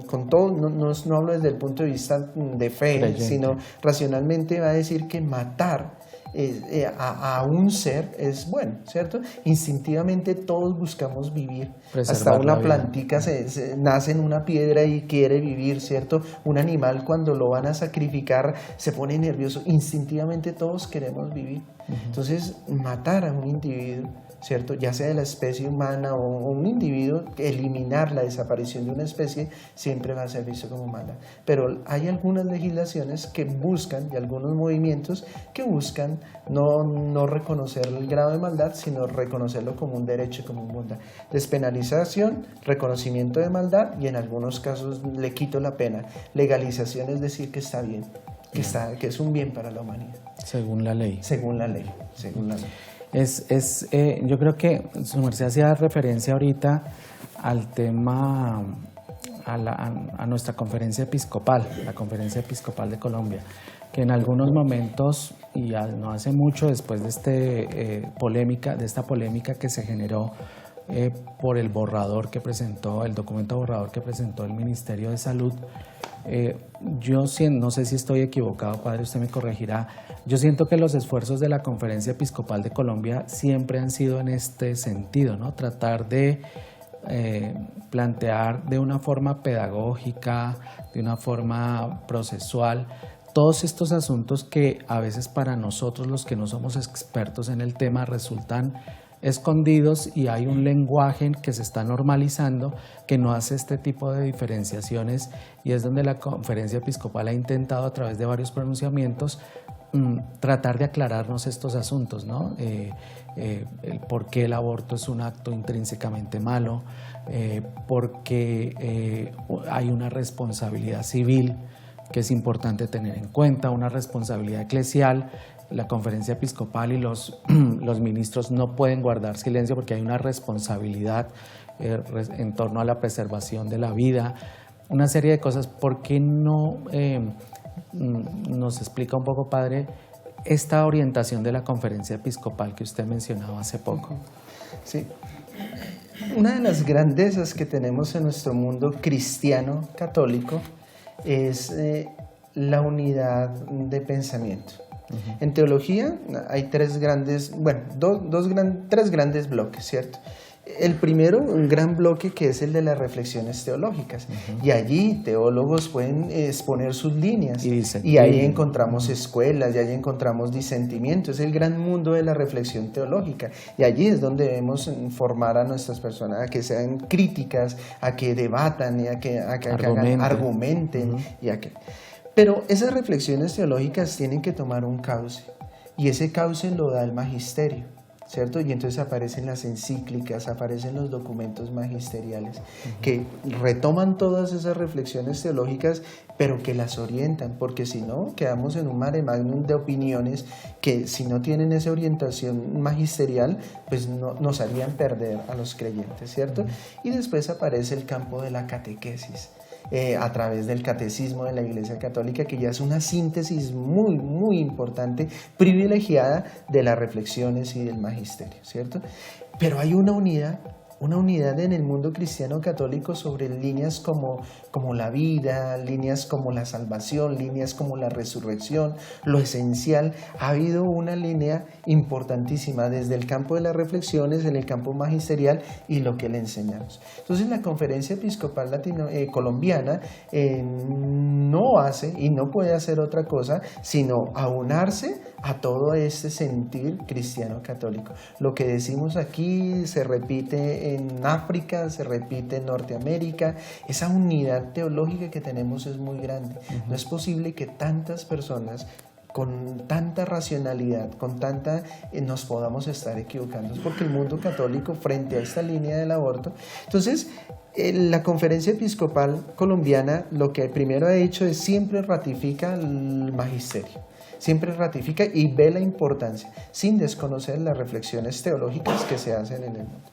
Speaker 3: con todo, no hablo desde el punto de vista de fe, creyente, sino racionalmente va a decir que matar a un ser es bueno, ¿cierto? Instintivamente todos buscamos vivir. Hasta una plantica se nace en una piedra y quiere vivir, ¿cierto? Un animal cuando lo van a sacrificar se pone nervioso. Instintivamente todos queremos vivir. Entonces matar a un individuo, ¿cierto? Ya sea de la especie humana o un individuo, eliminar la desaparición de una especie siempre va a ser visto como mala. Pero hay algunas legislaciones que buscan, y algunos movimientos que buscan no reconocer el grado de maldad, sino reconocerlo como un derecho y como una bondad. Despenalización, reconocimiento de maldad y en algunos casos le quito la pena. Legalización es decir que está bien, que es un bien para la humanidad.
Speaker 2: Según la ley.
Speaker 3: Según la ley.
Speaker 2: Yo creo que su merced hacía referencia ahorita al tema, a nuestra conferencia episcopal, la Conferencia Episcopal de Colombia, que en algunos momentos, y no hace mucho después de esta polémica que se generó por el borrador que presentó, el documento borrador que presentó el Ministerio de Salud, yo no sé si estoy equivocado, padre, usted me corregirá. Yo siento que los esfuerzos de la Conferencia Episcopal de Colombia siempre han sido en este sentido, ¿no? Tratar de plantear de una forma pedagógica, de una forma procesual, todos estos asuntos que a veces para nosotros los que no somos expertos en el tema resultan escondidos y hay un lenguaje que se está normalizando que no hace este tipo de diferenciaciones y es donde la Conferencia Episcopal ha intentado a través de varios pronunciamientos tratar de aclararnos estos asuntos, ¿no? El por qué el aborto es un acto intrínsecamente malo, porque hay una responsabilidad civil que es importante tener en cuenta, una responsabilidad eclesial. La Conferencia Episcopal y los ministros no pueden guardar silencio porque hay una responsabilidad en torno a la preservación de la vida, una serie de cosas. ¿Por qué no nos explica un poco, padre, esta orientación de la Conferencia Episcopal que usted mencionaba hace poco?
Speaker 3: Sí. Una de las grandezas que tenemos en nuestro mundo cristiano católico es la unidad de pensamiento. En teología hay tres grandes bloques, ¿cierto? El primero, un gran bloque que es el de las reflexiones teológicas. Y allí teólogos pueden exponer sus líneas. Y ahí encontramos escuelas, y ahí encontramos disentimientos. Es el gran mundo de la reflexión teológica. Y allí es donde debemos formar a nuestras personas a que sean críticas, a que debatan, y a que argumenten. Pero esas reflexiones teológicas tienen que tomar un cauce. Y ese cauce lo da el magisterio, ¿cierto? Y entonces aparecen las encíclicas, aparecen los documentos magisteriales que retoman todas esas reflexiones teológicas, pero que las orientan, porque si no, quedamos en un mare magnum de opiniones que si no tienen esa orientación magisterial, pues nos harían perder a los creyentes, ¿cierto? Y después aparece el campo de la catequesis. A través del catecismo de la Iglesia Católica, que ya es una síntesis muy, muy importante, privilegiada de las reflexiones y del magisterio, ¿cierto? Pero hay una unidad en el mundo cristiano católico sobre líneas como la vida, líneas como la salvación, líneas como la resurrección, lo esencial. Ha habido una línea importantísima desde el campo de las reflexiones, en el campo magisterial y lo que le enseñamos. Entonces la Conferencia Episcopal colombiana no hace y no puede hacer otra cosa sino aunarse a todo este sentir cristiano católico. Lo que decimos aquí se repite en África, se repite en Norteamérica. Esa unidad teológica que tenemos es muy grande. No es posible que tantas personas con tanta racionalidad, nos podamos estar equivocando, porque el mundo católico frente a esta línea del aborto. Entonces, la Conferencia Episcopal colombiana lo que primero ha hecho es siempre ratifica el magisterio, siempre ratifica y ve la importancia, sin desconocer las reflexiones teológicas que se hacen en el mundo.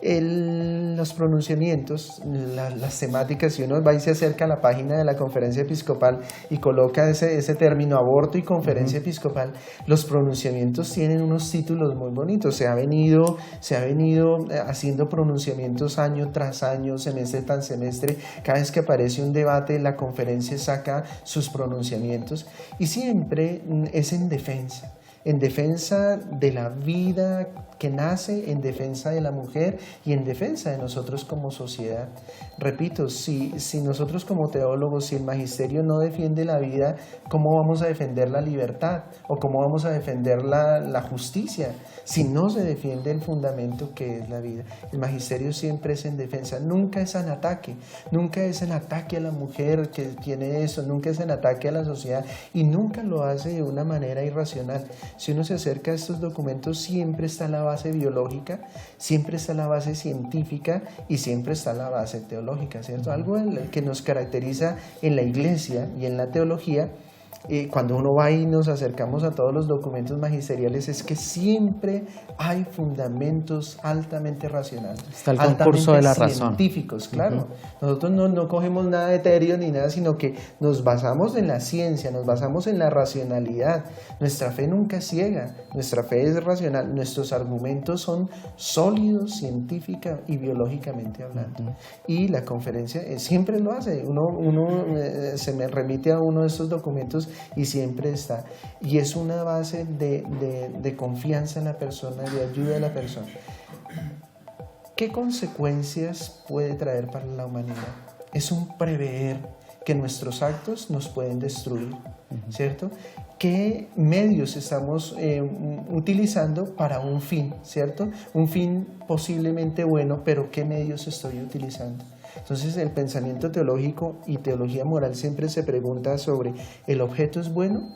Speaker 3: Los pronunciamientos, las temáticas, si uno va y se acerca a la página de la Conferencia Episcopal y coloca ese término aborto y Conferencia Episcopal, los pronunciamientos tienen unos títulos muy bonitos. Se ha venido haciendo pronunciamientos año tras año, semestre tras semestre. Cada vez que aparece un debate, la conferencia saca sus pronunciamientos y siempre es en defensa de la vida que nace, en defensa de la mujer y en defensa de nosotros como sociedad. Repito, si nosotros como teólogos, si el magisterio no defiende la vida, ¿cómo vamos a defender la libertad? ¿O cómo vamos a defender la justicia? Si no se defiende el fundamento que es la vida. El magisterio siempre es en defensa, nunca es en ataque a la mujer que tiene eso, nunca es en ataque a la sociedad y nunca lo hace de una manera irracional. Si uno se acerca a estos documentos, siempre está la base biológica, siempre está la base científica y siempre está la base teológica, ¿cierto? Algo que nos caracteriza en la Iglesia y en la teología, cuando uno va y nos acercamos a todos los documentos magisteriales, es que siempre hay fundamentos altamente racionales,
Speaker 2: está el concurso de la razón,
Speaker 3: científicos, claro. Nosotros no cogemos nada etéreo ni nada, sino que nos basamos en la ciencia, nos basamos en la racionalidad. Nuestra fe nunca es ciega, nuestra fe es racional, nuestros argumentos son sólidos científica y biológicamente hablando. Y la conferencia siempre lo hace, uno se me remite a uno de estos documentos y siempre está, y es una base de confianza en la persona, de ayuda a la persona. ¿Qué consecuencias puede traer para la humanidad? Es un prever que nuestros actos nos pueden destruir, ¿cierto? ¿Qué medios estamos utilizando para un fin, ¿cierto? Un fin posiblemente bueno, pero ¿qué medios estoy utilizando? Entonces el pensamiento teológico y teología moral siempre se pregunta sobre ¿el objeto es bueno?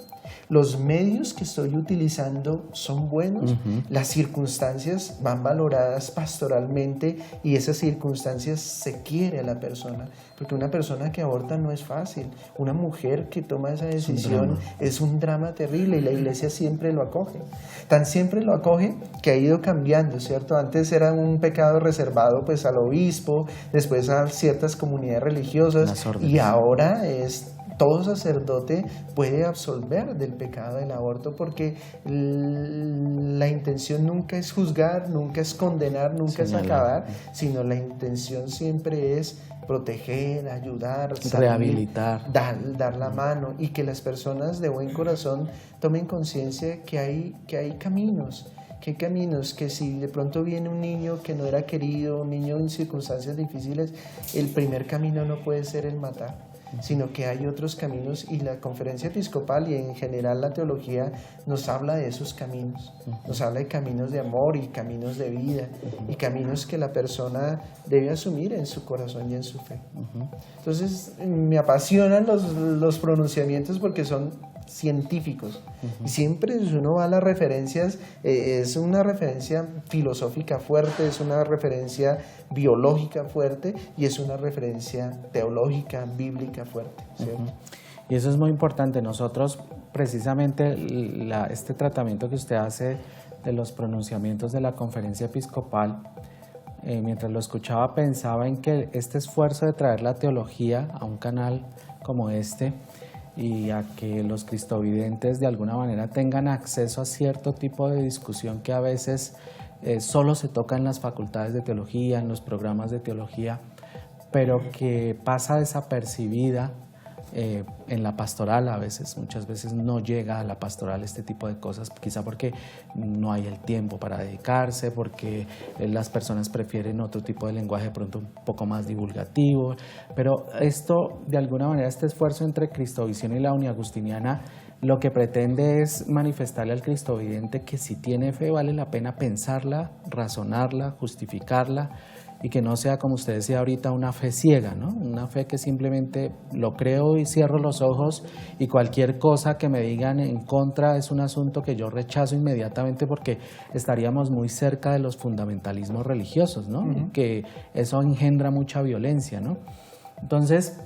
Speaker 3: ¿Los medios que estoy utilizando son buenos? Las circunstancias van valoradas pastoralmente y esas circunstancias se quiere a la persona, porque una persona que aborta no es fácil, una mujer que toma esa decisión es un drama terrible y la Iglesia siempre lo acoge, tan siempre lo acoge que ha ido cambiando, ¿cierto? Antes era un pecado reservado pues al obispo, después a ciertas comunidades religiosas y ahora todo sacerdote puede absolver del pecado del aborto, porque la intención nunca es juzgar, nunca es condenar, nunca es acabar, sino la intención siempre es proteger, ayudar,
Speaker 2: rehabilitar,
Speaker 3: dar la mano, y que las personas de buen corazón tomen conciencia que hay caminos, que si de pronto viene un niño que no era querido, un niño en circunstancias difíciles, el primer camino no puede ser el matar, sino que hay otros caminos, y la Conferencia Episcopal y en general la teología nos habla de esos caminos, nos habla de caminos de amor y caminos de vida y caminos que la persona debe asumir en su corazón y en su fe. Entonces me apasionan los pronunciamientos porque son científicos, y siempre uno va a las referencias, es una referencia filosófica fuerte, es una referencia biológica fuerte y es una referencia teológica, bíblica fuerte, ¿cierto?
Speaker 2: Y eso es muy importante. Nosotros precisamente este tratamiento que usted hace de los pronunciamientos de la Conferencia Episcopal, mientras lo escuchaba pensaba en que este esfuerzo de traer la teología a un canal como este, y a que los cristovidentes de alguna manera tengan acceso a cierto tipo de discusión que a veces solo se toca en las facultades de teología, en los programas de teología, pero que pasa desapercibida en la pastoral. Muchas veces no llega a la pastoral este tipo de cosas, quizá porque no hay el tiempo para dedicarse, porque las personas prefieren otro tipo de lenguaje de pronto un poco más divulgativo, pero esto de alguna manera, este esfuerzo entre Cristovisión y la Uniagustiniana, lo que pretende es manifestarle al cristovidente que si tiene fe vale la pena pensarla, razonarla, justificarla, y que no sea, como usted decía ahorita, una fe ciega, ¿no? Una fe que simplemente lo creo y cierro los ojos, y cualquier cosa que me digan en contra es un asunto que yo rechazo inmediatamente, porque estaríamos muy cerca de los fundamentalismos religiosos, ¿no? Que eso engendra mucha violencia, ¿no? Entonces,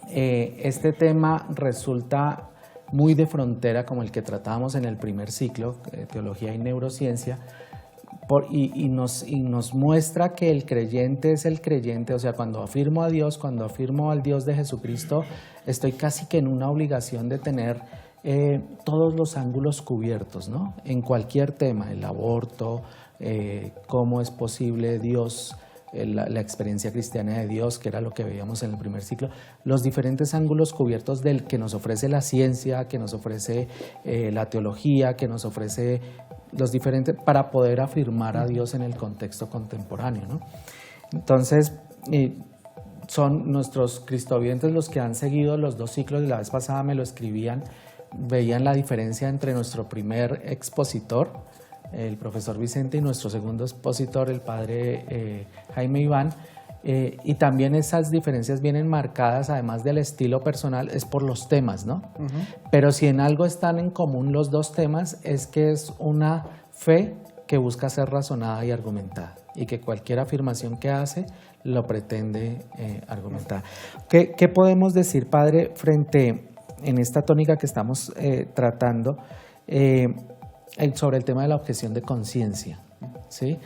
Speaker 2: este tema resulta muy de frontera, como el que tratábamos en el primer ciclo, Teología y Neurociencia, y nos muestra que el creyente es el creyente. O sea, cuando afirmo a Dios, cuando afirmo al Dios de Jesucristo, estoy casi que en una obligación de tener todos los ángulos cubiertos, ¿no? En cualquier tema, el aborto, cómo es posible Dios, la experiencia cristiana de Dios, que era lo que veíamos en el primer ciclo, los diferentes ángulos cubiertos del que nos ofrece la ciencia, que nos ofrece la teología, que nos ofrece los diferentes, para poder afirmar a Dios en el contexto contemporáneo, ¿no? Entonces, son nuestros cristovidentes los que han seguido los dos ciclos, y la vez pasada me lo escribían, veían la diferencia entre nuestro primer expositor, el profesor Vicente, y nuestro segundo expositor, el padre Jaime Iván, y también esas diferencias vienen marcadas, además del estilo personal, es por los temas, ¿no? Pero si en algo están en común los dos temas, es que es una fe que busca ser razonada y argumentada, y que cualquier afirmación que hace lo pretende argumentar. ¿Qué podemos decir, padre, frente en esta tónica que estamos tratando sobre el tema de la objeción de conciencia? ¿Sí?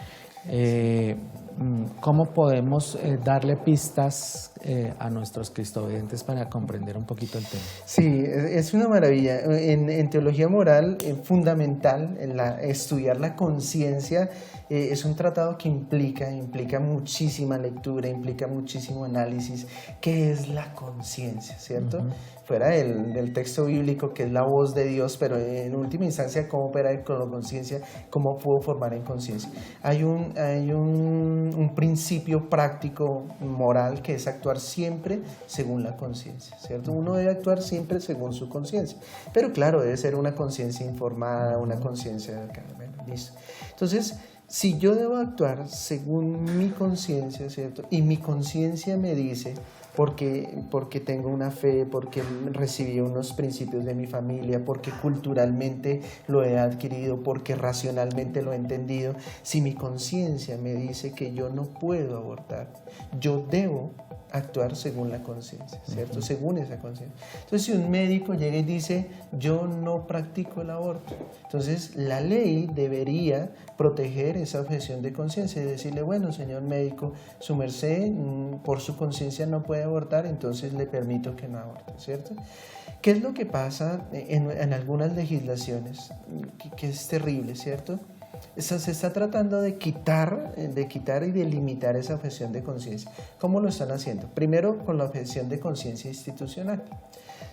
Speaker 2: ¿Cómo podemos darle pistas a nuestros cristovidentes para comprender un poquito el tema?
Speaker 3: Sí, es una maravilla. En teología moral, fundamental, estudiar la conciencia, es un tratado que implica muchísima lectura, implica muchísimo análisis. ¿Qué es la conciencia, cierto? Fuera del texto bíblico, que es la voz de Dios, pero en última instancia, ¿cómo opera con la conciencia? ¿Cómo puedo formar en conciencia? Hay un principio práctico, moral, que es actuar siempre según la conciencia, ¿cierto? Uno debe actuar siempre según su conciencia, pero claro, debe ser una conciencia informada, una conciencia... Bueno, listo. Entonces, si yo debo actuar según mi conciencia, ¿cierto? Y mi conciencia me dice, porque tengo una fe, porque recibí unos principios de mi familia, porque culturalmente lo he adquirido, porque racionalmente lo he entendido. Si mi conciencia me dice que yo no puedo abortar, yo debo actuar según la conciencia, ¿cierto? Según esa conciencia. Entonces, si un médico llega y dice, yo no practico el aborto, entonces la ley debería proteger esa objeción de conciencia y decirle, bueno, señor médico, su merced por su conciencia no puede abortar, entonces le permito que no aborte, ¿cierto? ¿Qué es lo que pasa en algunas legislaciones? Que es terrible, ¿cierto? se está tratando de quitar y de limitar esa objeción de conciencia. ¿Cómo lo están haciendo? Primero, con la objeción de conciencia institucional.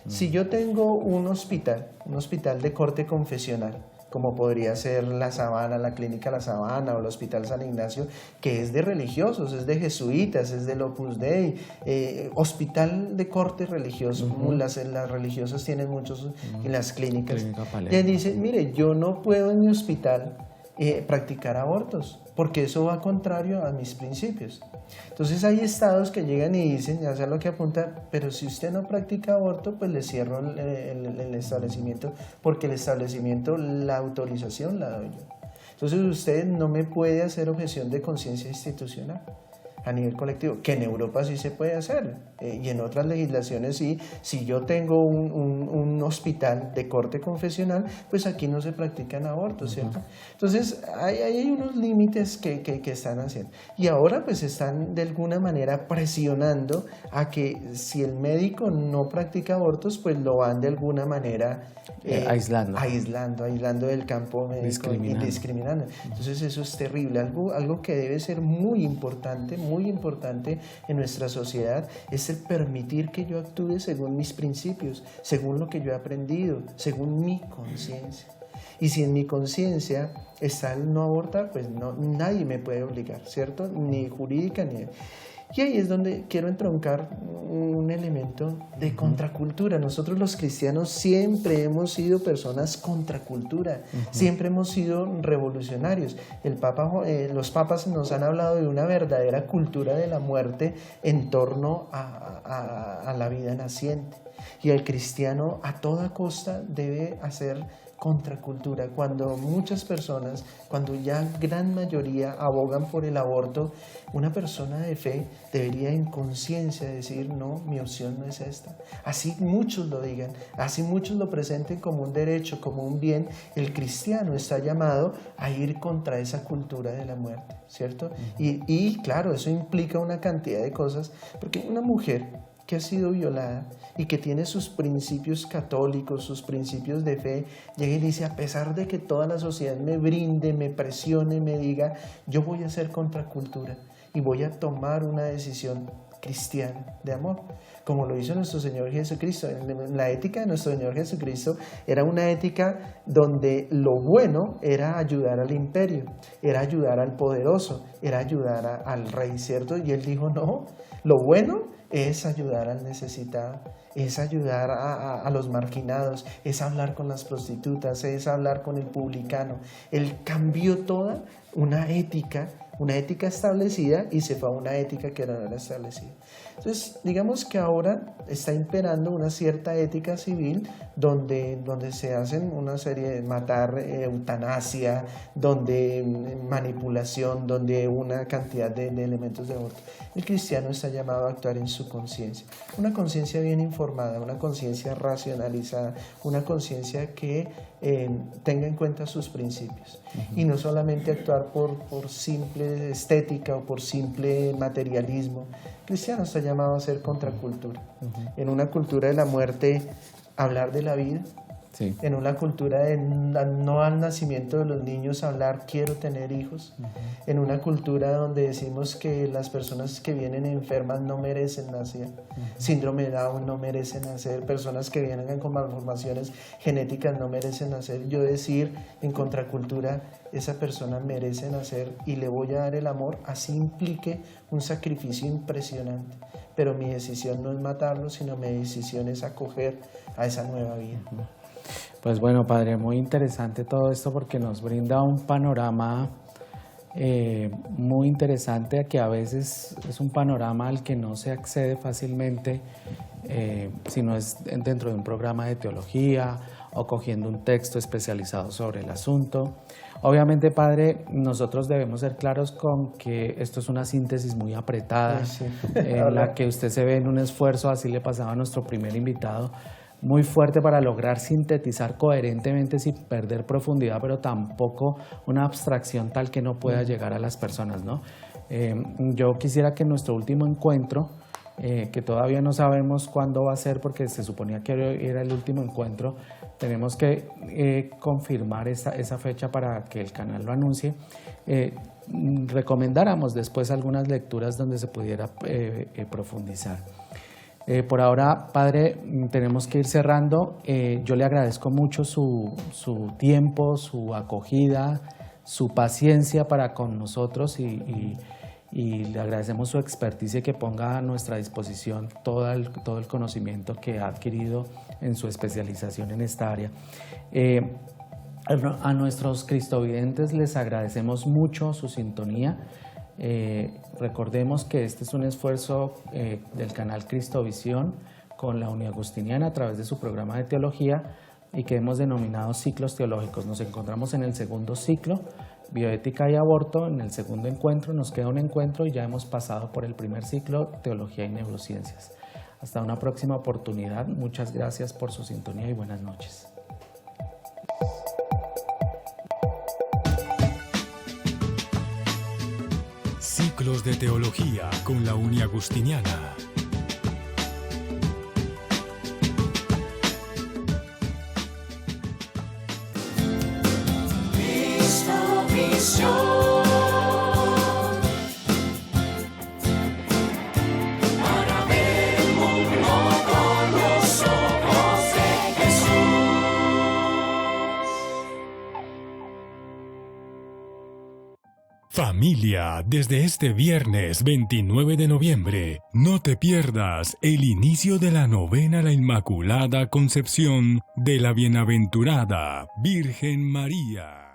Speaker 3: Si yo tengo un hospital de corte confesional, como podría ser La Sabana, la Clínica La Sabana o el Hospital San Ignacio, que es de religiosos, es de jesuitas, es del Opus Dei, hospital de corte religioso, las religiosas tienen muchos en las clínicas. Y dicen, mire, yo no puedo en mi hospital practicar abortos, porque eso va contrario a mis principios. Entonces hay estados que llegan y dicen, ya sé lo que apunta, pero si usted no practica aborto, pues le cierro el establecimiento, porque el establecimiento, la autorización la doy yo. Entonces usted no me puede hacer objeción de conciencia institucional a nivel colectivo, que en Europa sí se puede hacer, y en otras legislaciones sí. Si yo tengo un hospital de corte confesional, pues aquí no se practican abortos, ¿cierto? Entonces hay unos límites que están haciendo, y ahora pues están de alguna manera presionando a que si el médico no practica abortos, pues lo van de alguna manera aislando del campo médico y discriminando. Entonces eso es terrible. Algo que debe ser muy importante en nuestra sociedad es el permitir que yo actúe según mis principios, según lo que yo he aprendido, según mi conciencia. Y si en mi conciencia está el no abortar, pues nadie me puede obligar, ¿cierto? Ni jurídica ni... Y ahí es donde quiero entroncar un elemento de contracultura. Nosotros los cristianos siempre hemos sido personas contracultura, siempre hemos sido revolucionarios. Los papas nos han hablado de una verdadera cultura de la muerte en torno a la vida naciente. Y el cristiano a toda costa debe hacer contracultura. Cuando muchas personas, cuando ya gran mayoría abogan por el aborto, una persona de fe debería en conciencia decir, no, mi opción no es esta. Así muchos lo digan, así muchos lo presenten como un derecho, como un bien, el cristiano está llamado a ir contra esa cultura de la muerte, ¿cierto? Y claro, eso implica una cantidad de cosas, porque una mujer que ha sido violada y que tiene sus principios católicos, sus principios de fe, llega y dice, a pesar de que toda la sociedad me brinde, me presione, me diga, yo voy a hacer contracultura y voy a tomar una decisión cristiana de amor, como lo hizo nuestro Señor Jesucristo. La ética de nuestro Señor Jesucristo era una ética donde lo bueno era ayudar al imperio, era ayudar al poderoso, era ayudar al rey, ¿cierto? Y Él dijo, no, lo bueno es ayudar al necesitado, es ayudar a los marginados, es hablar con las prostitutas, es hablar con el publicano. Él cambió toda una ética establecida y se fue a una ética que no era establecida. Entonces, digamos que ahora está imperando una cierta ética civil donde se hacen una serie de matar, eutanasia, donde manipulación, donde una cantidad de elementos de aborto. El cristiano está llamado a actuar en su conciencia, una conciencia bien informada, una conciencia racionalizada, una conciencia que tenga en cuenta sus principios y no solamente actuar por simple estética o por simple materialismo. El cristiano está llamado a ser contracultura. En una cultura de la muerte, hablar de la vida. Sí. En una cultura de no al nacimiento de los niños, hablar quiero tener hijos. En una cultura donde decimos que las personas que vienen enfermas no merecen nacer. Síndrome de Down no merecen nacer. Personas que vienen con malformaciones genéticas no merecen nacer. Yo decir en contracultura, esa persona merece nacer y le voy a dar el amor, así implique un sacrificio impresionante. Pero mi decisión no es matarlo, sino mi decisión es acoger a esa nueva vida.
Speaker 2: Pues bueno, padre, muy interesante todo esto porque nos brinda un panorama muy interesante, que a veces es un panorama al que no se accede fácilmente si no es dentro de un programa de teología o cogiendo un texto especializado sobre el asunto. Obviamente, padre, nosotros debemos ser claros con que esto es una síntesis muy apretada, en la que usted se ve en un esfuerzo, así le pasaba a nuestro primer invitado, muy fuerte para lograr sintetizar coherentemente sin perder profundidad, pero tampoco una abstracción tal que no pueda llegar a las personas, ¿no? Yo quisiera que en nuestro último encuentro, que todavía no sabemos cuándo va a ser porque se suponía que era el último encuentro, tenemos que confirmar esa fecha para que el canal lo anuncie. Recomendáramos después algunas lecturas donde se pudiera profundizar. Por ahora, Padre, tenemos que ir cerrando. Yo le agradezco mucho su tiempo, su acogida, su paciencia para con nosotros y le agradecemos su experticia y que ponga a nuestra disposición todo el conocimiento que ha adquirido en su especialización en esta área. A nuestros cristovidentes les agradecemos mucho su sintonía. Recordemos que este es un esfuerzo del canal Cristovisión con la Uniagustiniana a través de su programa de teología y que hemos denominado ciclos teológicos. Nos encontramos en el segundo ciclo, bioética y aborto. En el segundo encuentro nos queda un encuentro y ya hemos pasado por el primer ciclo, teología y neurociencias. Hasta una próxima oportunidad. Muchas gracias por su sintonía y buenas noches.
Speaker 1: Ciclos de teología con la Uniagustiniana.
Speaker 5: Para ver el mundo con los ojos de Jesús.
Speaker 1: Familia, desde este viernes 29 de noviembre, no te pierdas el inicio de la novena a la Inmaculada Concepción de la Bienaventurada Virgen María.